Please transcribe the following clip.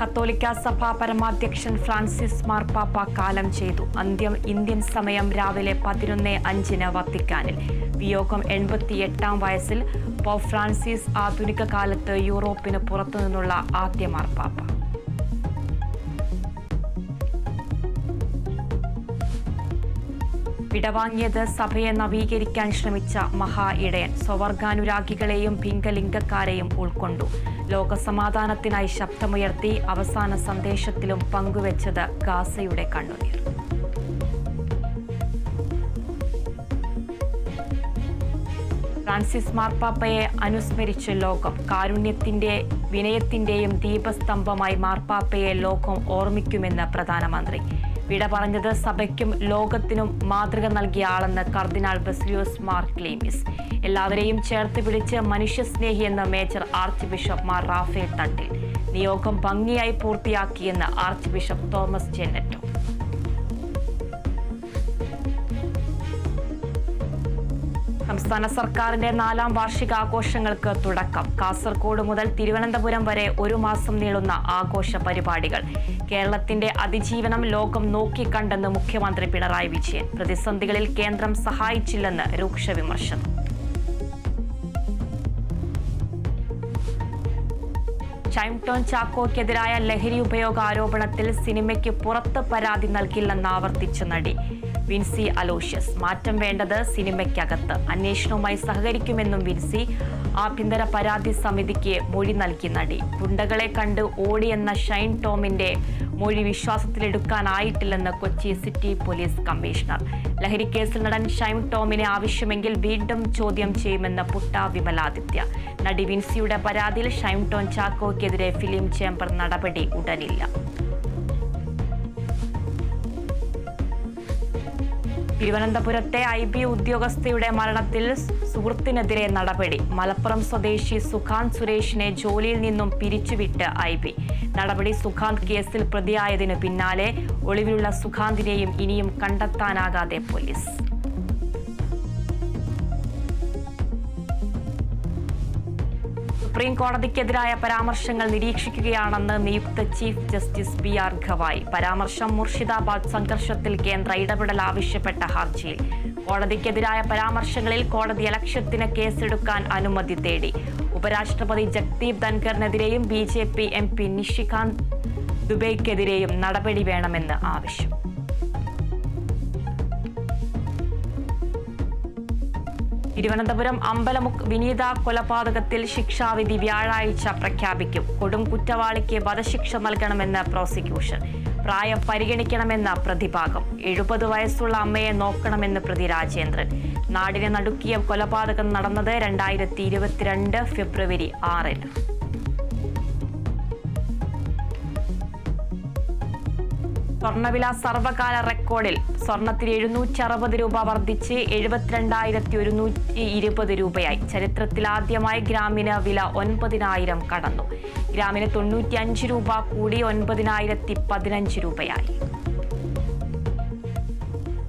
കത്തോലിക്ക സഭാ പരമാധ്യക്ഷൻ ഫ്രാൻസിസ് മാർപ്പാപ്പ കാലം ചെയ്തു. അന്ത്യം ഇന്ത്യൻ സമയം രാവിലെ 11:05 വത്തിക്കാനിൽ. വിയോഗം 88-ാം വയസ്സിൽ പോപ്പ് ഫ്രാൻസിസ് ആധുനിക കാലത്ത് യൂറോപ്പിന് പുറത്തുനിന്നുള്ള ആദ്യ മാർപ്പാപ്പ. വിടവാങ്ങിയത് സഭയെ നവീകരിക്കാൻ ശ്രമിച്ച മഹാ ഇടയൻ. സ്വവർഗാനുരാഗികളെയും ഭിംഗലിംഗക്കാരെയും ഉൾക്കൊണ്ടു. ലോകസമാധാനത്തിനായി ശബ്ദമുയർത്തി. അവസാന സന്ദേശത്തിലും പങ്കുവച്ചത് ഗാസയുടെ കണ്ണുനീർ. ഫ്രാൻസിസ് മാർപ്പാപ്പയെ അനുസ്മരിച്ച് ലോകം. കാരുണ്യത്തിന്റെ വിനയത്തിന്റെയും ദീപസ്തംഭമായി മാർപ്പാപ്പയെ ലോകം ഓർമ്മിക്കുമെന്ന് പ്രധാനമന്ത്രി. വിട പറഞ്ഞത് സഭയ്ക്കും ലോകത്തിനും മാതൃക നൽകിയ ആളെന്ന് കർദിനാൾ ബസിലിയോസ് മാർ ക്ലീമിസ്. എല്ലാവരെയും ചേർത്ത് പിടിച്ച് മനുഷ്യസ്നേഹിയെന്ന് major archbishop Mar Raphael Thattil. നിയോഗം ഭംഗിയായി പൂർത്തിയാക്കിയെന്ന് ആർച്ച് ബിഷപ്പ് തോമസ് ജെന്നറ്റോ. സംസ്ഥാന സർക്കാരിന്റെ 4ാം വാർഷികാഘോഷങ്ങൾക്ക് തുടക്കം. കാസർഗോഡ് മുതൽ തിരുവനന്തപുരം വരെ 1 മാസം നീളുന്ന ആഘോഷ പരിപാടികൾ. കേരളത്തിന്റെ അതിജീവനം ലോകം നോക്കിക്കണ്ടെന്ന് മുഖ്യമന്ത്രി പിണറായി വിജയൻ. പ്രതിസന്ധികളിൽ കേന്ദ്രം സഹായിച്ചില്ലെന്ന് രൂക്ഷ വിമർശനം. ഷൈംടോൺ ചാക്കോയ്ക്കെതിരായ ലഹരി ഉപയോഗ ആരോപണത്തിൽ സിനിമയ്ക്ക് പുറത്ത് പരാതി നൽകില്ലെന്ന് ആവർത്തിച്ച നടി വിൻസി അലോഷ്യസ്. മാറ്റം വേണ്ടത് സിനിമയ്ക്കകത്ത്. അന്വേഷണവുമായി സഹകരിക്കുമെന്നും വിൻസി. ആഭ്യന്തര പരാതി സമിതിക്ക് മൊഴി നൽകി നടി. ഗുണ്ടകളെ കണ്ട് ഓടിയെന്ന ഷൈൻ ടോമിന്റെ മൊഴി വിശ്വാസത്തിലെടുക്കാനായിട്ടില്ലെന്ന് കൊച്ചി സിറ്റി പോലീസ് കമ്മീഷണർ. ലഹരിക്കേസിൽ നടൻ ഷൈൻ ടോമിനെ ആവശ്യമെങ്കിൽ വീണ്ടും ചോദ്യം ചെയ്യുമെന്ന് പുട്ട വിമലാദിത്യ. നടി വിൻസിയുടെ പരാതിയിൽ ഷൈൻ ടോൺ ചാക്കോയ്ക്കെതിരെ ഫിലിം ചേംബർ നടപടി ഉടനില്ല. തിരുവനന്തപുരത്തെ IB ഉദ്യോഗസ്ഥയുടെ മരണത്തിൽ സുഹൃത്തിനെതിരെ നടപടി. മലപ്പുറം സ്വദേശി സുഖാന്ത് സുരേഷിനെ ജോലിയിൽ നിന്നും പിരിച്ചുവിട്ട് IB. നടപടി സുഖാന്ത് കേസിൽ പ്രതിയായതിനു പിന്നാലെ. ഒളിവിലുള്ള സുഖാന്തിനെയും ഇനിയും കണ്ടെത്താനാകാതെ പോലീസ്. സുപ്രീം കോടതിക്കെതിരായ പരാമർശങ്ങൾ നിരീക്ഷിക്കുകയാണെന്ന് നിയുക്ത ചീഫ് ജസ്റ്റിസ് BR ഗവായ്. പരാമർശം മുർഷിദാബാദ് സംഘർഷത്തിൽ കേന്ദ്ര ഇടപെടൽ ആവശ്യപ്പെട്ട ഹർജിയിൽ. കോടതിക്കെതിരായ പരാമർശങ്ങളിൽ കോടതി അലക്ഷ്യത്തിന് കേസെടുക്കാൻ അനുമതി തേടി. ഉപരാഷ്ട്രപതി ജഗ്ദീപ് ധൻഖറിനെതിരെയും BJP MP നിഷികാന്ത് ദുബെയ്ക്കെതിരെയും നടപടി വേണമെന്ന് ആവശ്യം. തിരുവനന്തപുരം അമ്പലമുക്ക് വിനീത കൊലപാതകത്തിൽ ശിക്ഷാവിധി വ്യാഴാഴ്ച പ്രഖ്യാപിക്കും. കൊടും കുറ്റവാളിക്ക് വധശിക്ഷ നൽകണമെന്ന് പ്രോസിക്യൂഷൻ. പ്രായം പരിഗണിക്കണമെന്ന പ്രതിഭാഗം. 70 വയസ്സുള്ള അമ്മയെ നോക്കണമെന്ന് പ്രതി രാജേന്ദ്രൻ. നാടിനെ നടുക്കിയ കൊലപാതകം നടന്നത് 2022 ഫെബ്രുവരി 6-ന്. സ്വർണ്ണവില സർവകാല റെക്കോർഡിൽ. സ്വർണത്തിന് 760 രൂപ വർദ്ധിച്ച് 72,120 രൂപയായി. ചരിത്രത്തിലാദ്യമായി ഗ്രാമിന് വില 9,000 കടന്നു. ഗ്രാമിന് 95 രൂപ കൂടി 9,015 രൂപയായി.